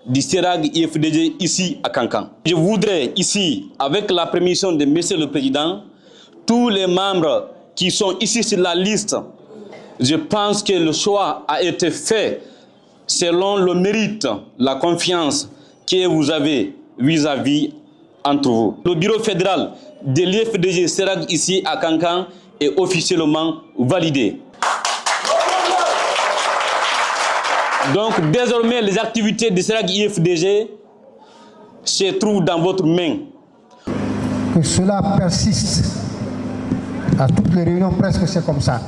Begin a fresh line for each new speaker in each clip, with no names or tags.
du CERAG IFDG ici à Kankan. Je voudrais ici, avec la permission de Monsieur le Président, tous les membres qui sont ici sur la liste, je pense que le choix a été fait selon le mérite, la confiance que vous avez vis-à-vis entre vous. Le bureau fédéral de l'IFDG CERAG ici à Kankan est officiellement validé. Donc désormais les activités de CERAG IFDG se trouvent dans votre main.
Que cela persiste. À toutes les réunions presque c'est comme ça.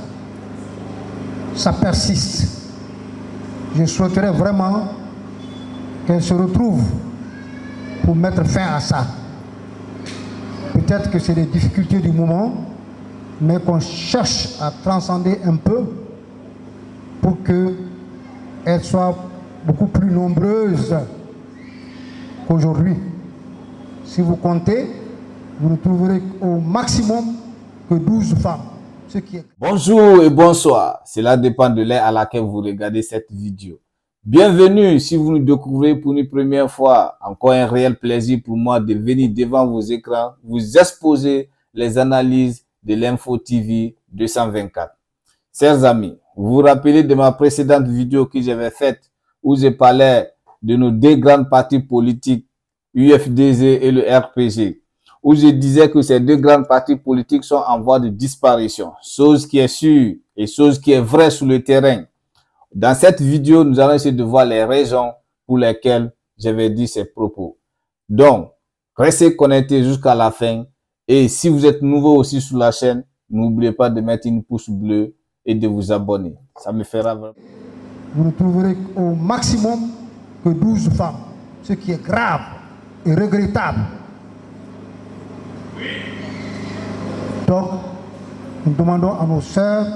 Ça persiste. Je souhaiterais vraiment qu'elle se retrouve pour mettre fin à ça. Peut-être que c'est des difficultés du moment, mais qu'on cherche à transcender un peu pour qu'elle soit beaucoup plus nombreuse qu'aujourd'hui. Si vous comptez, vous ne trouverez au maximum que 12 femmes. Ce qui est...
Bonjour et bonsoir. Cela dépend de l'heure à laquelle vous regardez cette vidéo. Bienvenue si vous nous découvrez pour une première fois. Encore un réel plaisir pour moi de venir devant vos écrans, vous exposer les analyses de l'Info TV 224. Chers amis, vous vous rappelez de ma précédente vidéo que j'avais faite où je parlais de nos deux grandes partis politiques, UFDG et le RPG, où je disais que ces deux grandes partis politiques sont en voie de disparition, chose qui est sûre et chose qui est vraie sur le terrain. Dans cette vidéo, nous allons essayer de voir les raisons pour lesquelles j'avais dit ces propos. Donc, restez connectés jusqu'à la fin et si vous êtes nouveau aussi sur la chaîne, n'oubliez pas de mettre une pouce bleue et de vous abonner. Ça me fera vraiment.
Vous ne trouverez au maximum que 12 femmes, ce qui est grave et regrettable. Donc, nous demandons à nos sœurs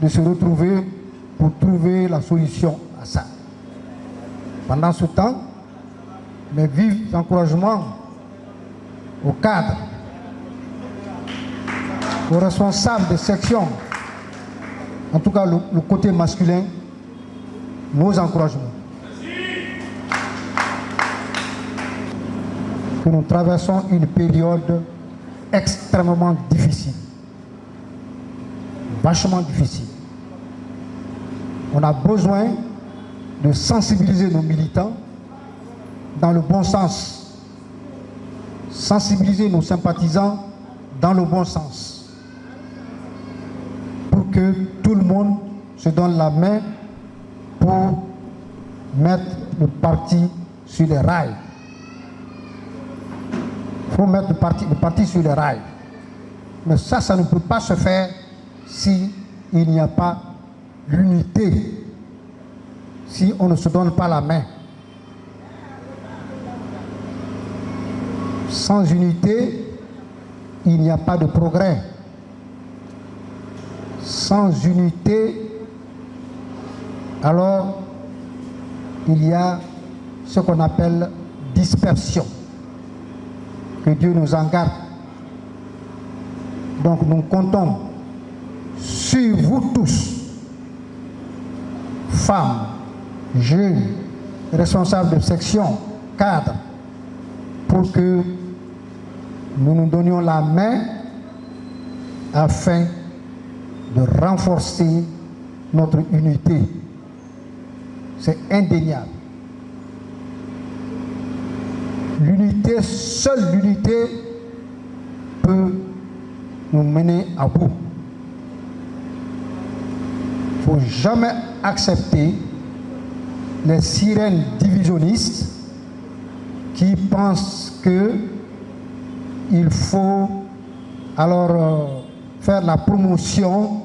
de se retrouver pour trouver la solution à ça. Pendant ce temps, mes vifs encouragements aux cadres, aux responsables de section, en tout cas le côté masculin, nos encouragements. Que nous traversons une période extrêmement difficile, vachement difficile. On a besoin de sensibiliser nos militants dans le bon sens, sensibiliser nos sympathisants dans le bon sens, pour que tout le monde se donne la main pour mettre le parti sur les rails. Il faut mettre le parti sur les rails. Mais ça ne peut pas se faire si il n'y a pas l'unité, si on ne se donne pas la main. Sans unité, il n'y a pas de progrès. Sans unité, alors il y a ce qu'on appelle dispersion. Que Dieu nous en garde. Donc nous comptons sur vous tous, femmes, jeunes, responsables de section, cadres, pour que nous nous donnions la main afin de renforcer notre unité. C'est indéniable. L'unité, seule l'unité peut nous mener à bout. Il ne faut jamais accepter les sirènes divisionnistes qui pensent qu'il faut alors faire la promotion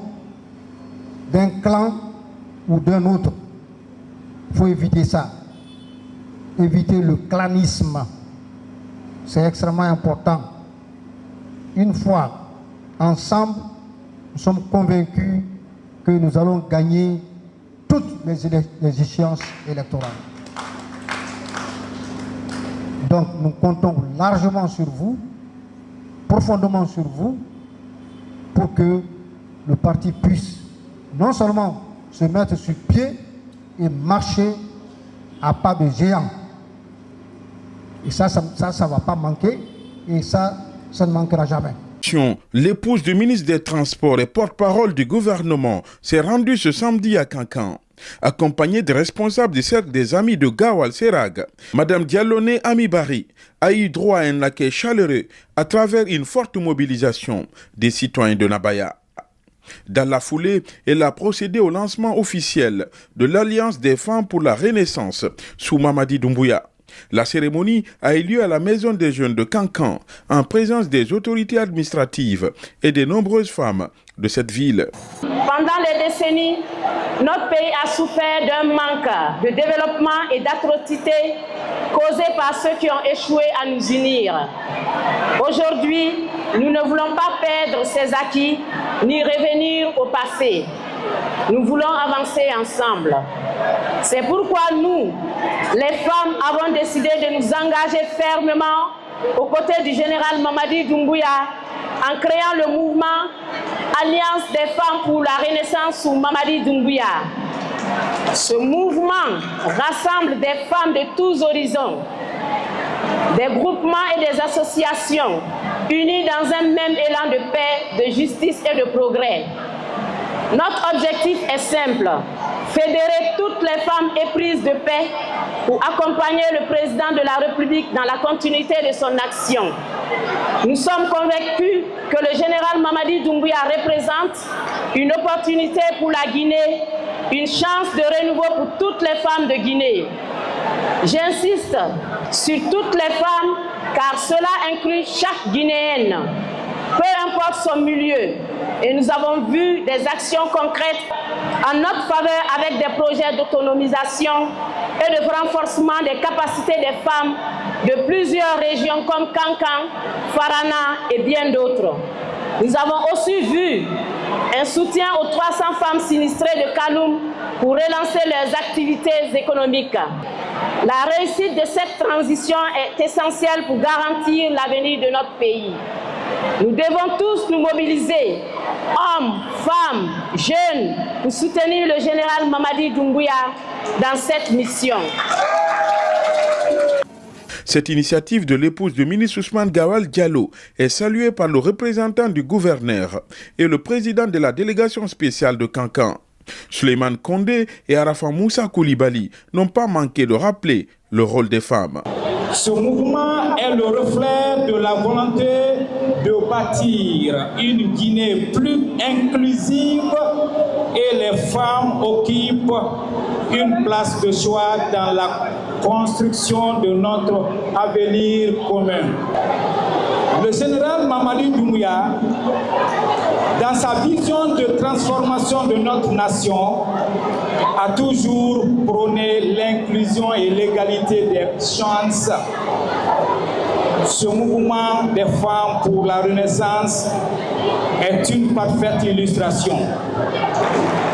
d'un clan ou d'un autre. Il faut éviter ça. Éviter le clanisme. C'est extrêmement important. Une fois ensemble, nous sommes convaincus que nous allons gagner toutes les échéances électorales. Donc nous comptons largement sur vous, profondément sur vous, pour que le parti puisse non seulement se mettre sur pied et marcher à pas de géant. Et ça ne va pas manquer. Et ça ne manquera jamais.
L'épouse du ministre des Transports et porte-parole du gouvernement s'est rendue ce samedi à Kankan, accompagnée des responsables du cercle des amis de Gawal Serag. Madame Dialloné Amibari a eu droit à un accueil chaleureux à travers une forte mobilisation des citoyens de Nabaya. Dans la foulée, elle a procédé au lancement officiel de l'Alliance des femmes pour la Renaissance sous Mamadi Doumbouya. La cérémonie a eu lieu à la Maison des Jeunes de Kankan, en présence des autorités administratives et de nombreuses femmes de cette ville.
Pendant les décennies, notre pays a souffert d'un manque de développement et d'atrocité causé par ceux qui ont échoué à nous unir. Aujourd'hui, nous ne voulons pas perdre ces acquis ni revenir au passé. Nous voulons avancer ensemble. C'est pourquoi nous, les femmes, avons décidé de nous engager fermement aux côtés du général Mamadi Doumbouya en créant le mouvement Alliance des femmes pour la Renaissance sous Mamadi Doumbouya. Ce mouvement rassemble des femmes de tous horizons, des groupements et des associations unis dans un même élan de paix, de justice et de progrès. Notre objectif est simple, fédérer toutes les femmes éprises de paix pour accompagner le président de la République dans la continuité de son action. Nous sommes convaincus que le général Mamadi Doumbouya représente une opportunité pour la Guinée, une chance de renouveau pour toutes les femmes de Guinée. J'insiste sur toutes les femmes car cela inclut chaque Guinéenne, peu importe son milieu. Et nous avons vu des actions concrètes en notre faveur avec des projets d'autonomisation et de renforcement des capacités des femmes de plusieurs régions comme Kankan, Farana et bien d'autres. Nous avons aussi vu un soutien aux 300 femmes sinistrées de Kaloum pour relancer leurs activités économiques. La réussite de cette transition est essentielle pour garantir l'avenir de notre pays. Nous devons tous nous mobiliser, hommes, femmes, jeunes, pour soutenir le général Mamadi Doumbouya dans cette mission.
Cette initiative de l'épouse du ministre Ousmane Gawal Diallo est saluée par le représentant du gouverneur et le président de la délégation spéciale de Kankan. Souleymane Kondé et Arafa Moussa Koulibaly n'ont pas manqué de rappeler le rôle des femmes.
Ce mouvement est le reflet de la volonté de bâtir une Guinée plus inclusive et les femmes occupent une place de choix dans la construction de notre avenir commun. Le général Mamadi Doumbouya, dans sa vision de transformation de notre nation, a toujours prôné l'inclusion et l'égalité des chances. Ce mouvement des femmes pour la Renaissance est une parfaite illustration.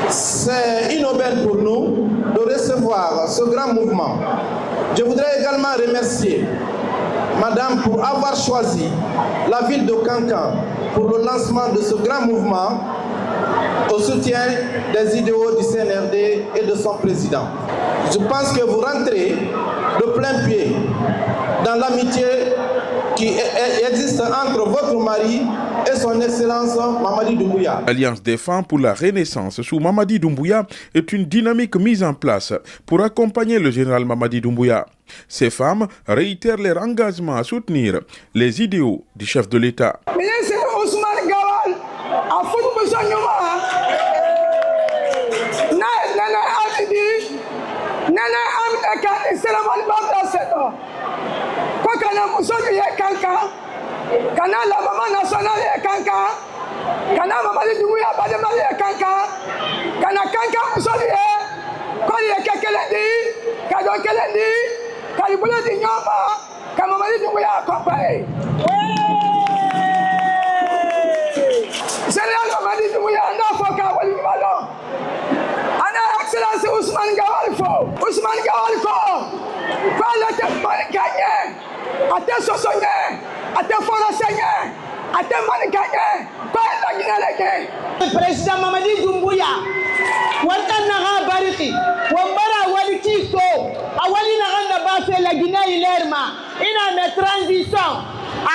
C'est une aubaine pour nous de recevoir ce grand mouvement. Je voudrais également remercier Madame pour avoir choisi la ville de Kankan pour le lancement de ce grand mouvement au soutien des idéaux du CNRD et de son président. Je pense que vous rentrez de plein pied dans l'amitié qui existe entre votre mari et son excellence Mamadi Doumbouya.
L'Alliance des femmes pour la Renaissance sous Mamadi Doumbouya est une dynamique mise en place pour accompagner le général Mamadi Doumbouya. Ces femmes réitèrent leur engagement à soutenir les idéaux du chef de l'État.
Ministre Ousmane Gawal a fait besoin de moi. Nana Amidi, Nana Amidi, c'est la bonne bande de quoi qu'on a moussolé Kankan, qu'on a la maman nationale Kankan, qu'on a Mamadi Doumbouya pas de mari Kankan, qu'on a Kankan moussolé, qu'on y a quelqu'un dit, qu'on a quelqu'un dit, qu'on y a quelqu'un dit, qu'on Mamadi Doumbouya accompagné. Général Mamadi Doumbouya n'a pas qu'à voir le ballon. Ana Excellence Ousmane Gawal fo, Ousmane Gawal fo. Kwa la te manikanye, ate sosonye, ate forasenye, ate manikanye, kwa la ginaleke.
Le président Mamadi Doumbouya, wanta naga bariki, wambara wali kiko, awali naga nabafe la Guinée ilerma. ina me transition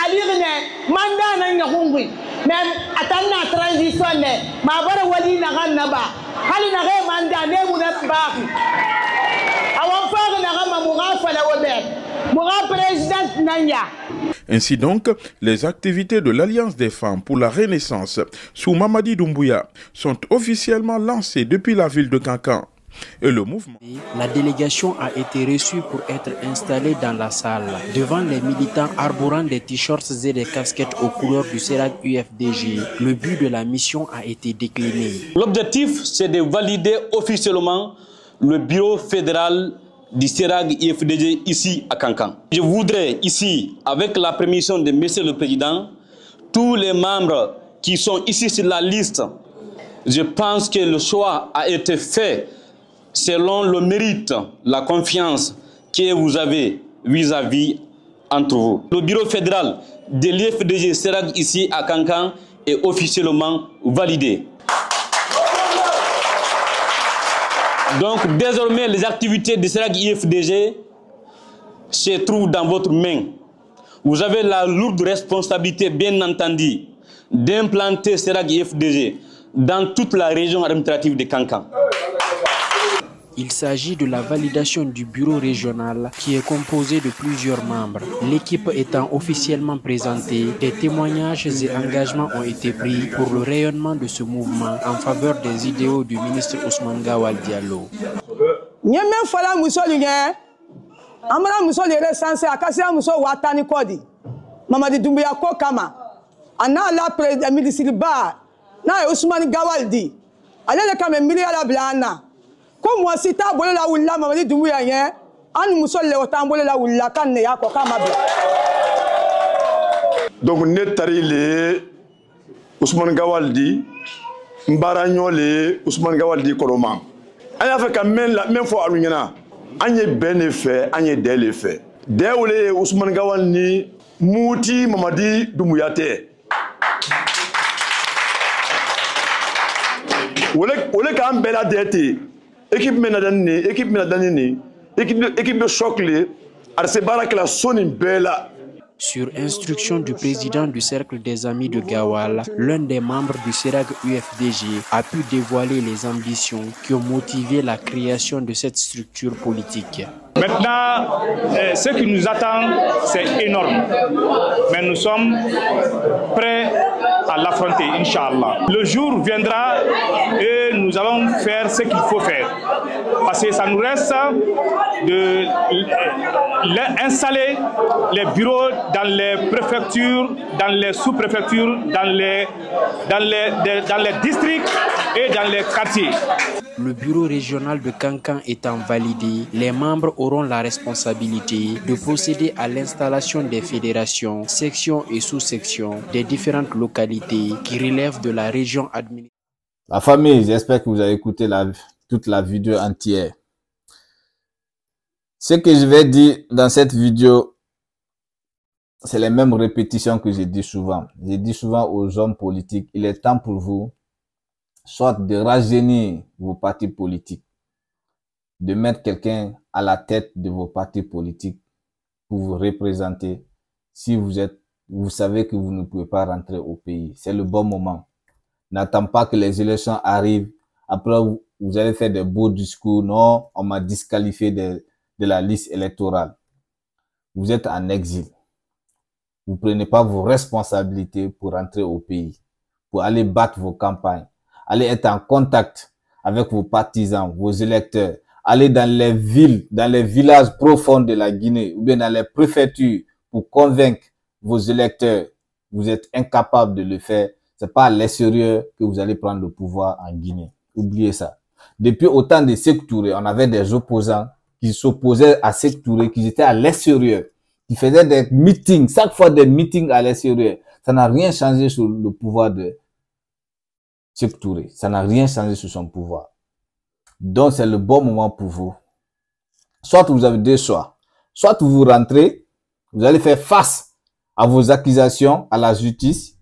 alirne manda na ngungwi même atanna transition ne ma bara wali na ganna ba hali na ga manda ne mu na ba awon fa na ga ma mugafa la wabet muga président nanya.
Ainsi donc, les activités de l'Alliance des femmes pour la Renaissance sous Mamadi Doumbouya sont officiellement lancées depuis la ville de Kankan. Et le mouvement.
La délégation a été reçue pour être installée dans la salle, devant les militants arborant des t-shirts et des casquettes aux couleurs du CERAG UFDG. Le but de la mission a été décliné.
L'objectif, c'est de valider officiellement le bureau fédéral du CERAG UFDG ici à Kankan. Je voudrais ici, avec la permission de Monsieur le Président, tous les membres qui sont ici sur la liste, je pense que le choix a été fait selon le mérite, la confiance que vous avez vis-à-vis entre vous. Le bureau fédéral de l'UFDG CERAG ici à Kankan est officiellement validé. Donc désormais les activités de CERAG UFDG se trouvent dans votre main. Vous avez la lourde responsabilité, bien entendu, d'implanter CERAG UFDG dans toute la région administrative de Kankan.
Il s'agit de la validation du bureau régional qui est composé de plusieurs membres. L'équipe étant officiellement présentée, des témoignages et engagements ont été pris pour le rayonnement de ce mouvement en faveur des idéaux du ministre Ousmane Gawal Diallo.
Mamadi Doumbouya ko kama ana la président ministre ba na Ousmane Gawal di ale le kama miliya la blana. Comme moi, si tu as la oula, Mamadi Doumbouya, an musol le otambole la oula kan ne yako kama bla.
Donc ne tari le Ousmane Gawal di mbaranyo le Ousmane Gawal di koroma. Anya fait quand même fois alunyana. Anye ben fait, anye del fait. Deule Ousmane Gawal ni muti Mamadi Doumbouya te. Ole kan bela dete. Équipe de choc
Sur instruction du président du Cercle des Amis de Gawal, l'un des membres du CERAG UFDG a pu dévoiler les ambitions qui ont motivé la création de cette structure politique.
Maintenant, ce qui nous attend, c'est énorme. Mais nous sommes prêts à l'affronter, Inch'Allah. Le jour viendra et nous allons faire ce qu'il faut faire. Parce que ça nous reste d'installer les bureaux dans les préfectures, dans les sous-préfectures, dans les districts et dans les quartiers.
Le bureau régional de Kankan étant validé, les membres auront la responsabilité de procéder à l'installation des fédérations, sections et sous-sections des différentes localités qui relèvent de la région administrative.
La famille, j'espère que vous avez écouté toute la vidéo entière. Ce que je vais dire dans cette vidéo, c'est les mêmes répétitions que j'ai dit souvent. J'ai dit souvent aux hommes politiques, il est temps pour vous soit de rajeunir vos partis politiques, de mettre quelqu'un à la tête de vos partis politiques pour vous représenter si vous savez que vous ne pouvez pas rentrer au pays. C'est le bon moment. N'attends pas que les élections arrivent. Après, vous allez faire des beaux discours. Non, on m'a disqualifié de la liste électorale. Vous êtes en exil. Vous ne prenez pas vos responsabilités pour rentrer au pays, pour aller battre vos campagnes. Allez être en contact avec vos partisans, vos électeurs. Allez dans les villes, dans les villages profonds de la Guinée ou bien dans les préfectures pour convaincre vos électeurs. Vous êtes incapable de le faire. C'est pas à l'extérieur que vous allez prendre le pouvoir en Guinée. Oubliez ça. Depuis autant de Sékou Touré, on avait des opposants qui s'opposaient à Sékou Touré, qui étaient à l'extérieur, qui faisaient des meetings, chaque fois des meetings à l'extérieur. Ça n'a rien changé sur le pouvoir de Sékou Touré. Ça n'a rien changé sur son pouvoir. Donc, c'est le bon moment pour vous. Soit vous avez deux choix. Soit vous rentrez, vous allez faire face à vos accusations à la justice.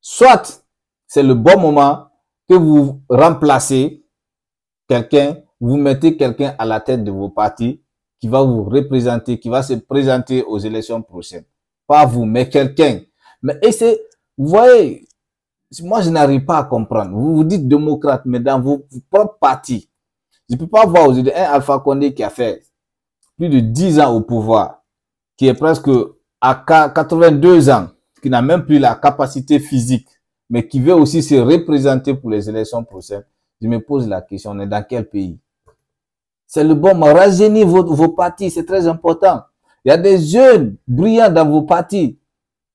Soit c'est le bon moment que vous remplacez quelqu'un, vous mettez quelqu'un à la tête de vos partis qui va vous représenter, qui va se présenter aux élections prochaines. Pas vous, mais quelqu'un. Mais vous voyez, moi je n'arrive pas à comprendre. Vous vous dites démocrate, mais dans vos propres partis. Je ne peux pas voir aujourd'hui un Alpha Condé qui a fait plus de 10 ans au pouvoir, qui est presque à 82 ans, qui n'a même plus la capacité physique, mais qui veut aussi se représenter pour les élections prochaines. Je me pose la question, on est dans quel pays? C'est le bon moment. Rajeunir vos partis, c'est très important. Il y a des jeunes brillants dans vos partis.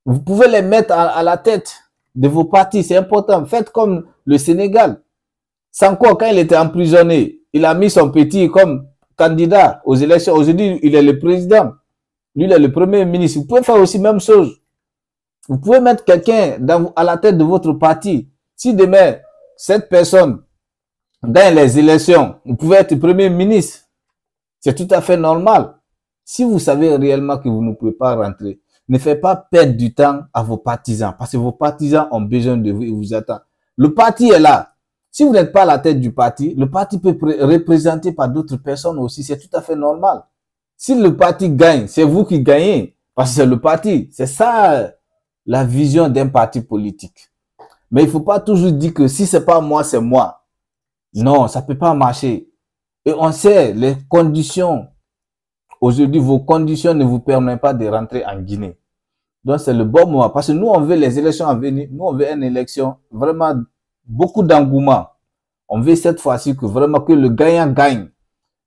Vous pouvez les mettre à la tête de vos partis, c'est important. Faites comme le Sénégal. Sanko, quand il était emprisonné, il a mis son petit comme candidat aux élections. Aujourd'hui, il est le président. Lui, il est le premier ministre. Vous pouvez faire aussi la même chose. Vous pouvez mettre quelqu'un à la tête de votre parti. Si demain, cette personne dans les élections, vous pouvez être premier ministre. C'est tout à fait normal. Si vous savez réellement que vous ne pouvez pas rentrer, ne faites pas perdre du temps à vos partisans. Parce que vos partisans ont besoin de vous et vous attendent. Le parti est là. Si vous n'êtes pas à la tête du parti, le parti peut être représenté par d'autres personnes aussi. C'est tout à fait normal. Si le parti gagne, c'est vous qui gagnez. Parce que c'est le parti. C'est ça la vision d'un parti politique. Mais il ne faut pas toujours dire que si c'est pas moi, c'est moi. Non, ça ne peut pas marcher. Et on sait les conditions. Aujourd'hui, vos conditions ne vous permettent pas de rentrer en Guinée. Donc, c'est le bon moment. Parce que nous, on veut les élections à venir. Nous, on veut une élection vraiment beaucoup d'engouement. On veut cette fois-ci que vraiment que le gagnant gagne.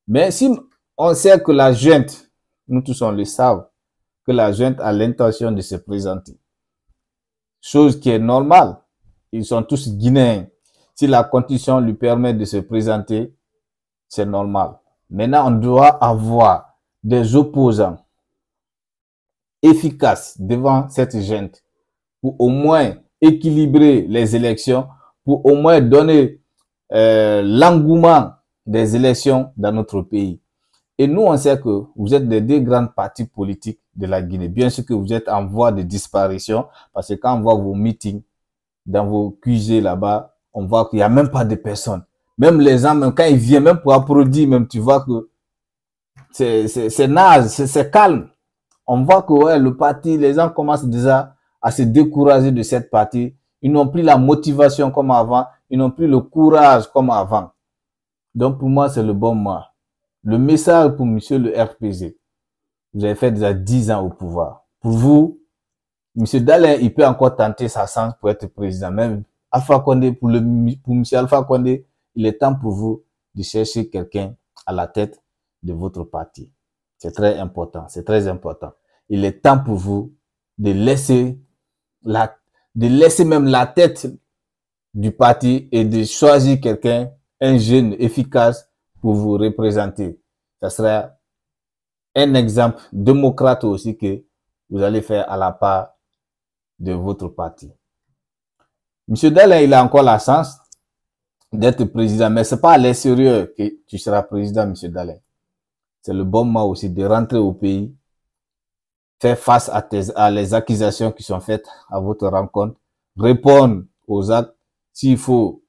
Mais si on sait que la junte, nous tous on le savons, que la junte a l'intention de se présenter. Chose qui est normale. Ils sont tous guinéens. Si la constitution lui permet de se présenter, c'est normal. Maintenant, on doit avoir des opposants efficaces devant cette junte pour au moins équilibrer les élections, pour au moins donner l'engouement des élections dans notre pays. Et nous, on sait que vous êtes des deux grands partis politiques de la Guinée. Bien sûr que vous êtes en voie de disparition, parce que quand on voit vos meetings dans vos QG là-bas, on voit qu'il n'y a même pas de personnes. Même les gens, même quand ils viennent, même pour applaudir, même tu vois que c'est naze, c'est calme. On voit que ouais, le parti, les gens commencent déjà à se décourager de cette partie. Ils n'ont plus la motivation comme avant. Ils n'ont plus le courage comme avant. Donc pour moi, c'est le bon moment. Le message pour monsieur le RPG. Vous avez fait déjà 10 ans au pouvoir. Pour vous, monsieur Dalin, il peut encore tenter sa chance pour être président. Même Alpha Condé, pour monsieur Alpha Condé, il est temps pour vous de chercher quelqu'un à la tête de votre parti. C'est très important. C'est très important. Il est temps pour vous de laisser même la tête du parti et de choisir quelqu'un, un jeune efficace pour vous représenter. Ça sera un exemple démocrate aussi que vous allez faire à la part de votre parti. Monsieur Dalin, il a encore la chance d'être président, mais c'est pas à l'extérieur que tu seras président, monsieur Dalin. C'est le bon moment aussi de rentrer au pays, faire face à les accusations qui sont faites à votre rencontre, répondre aux actes. S'il faut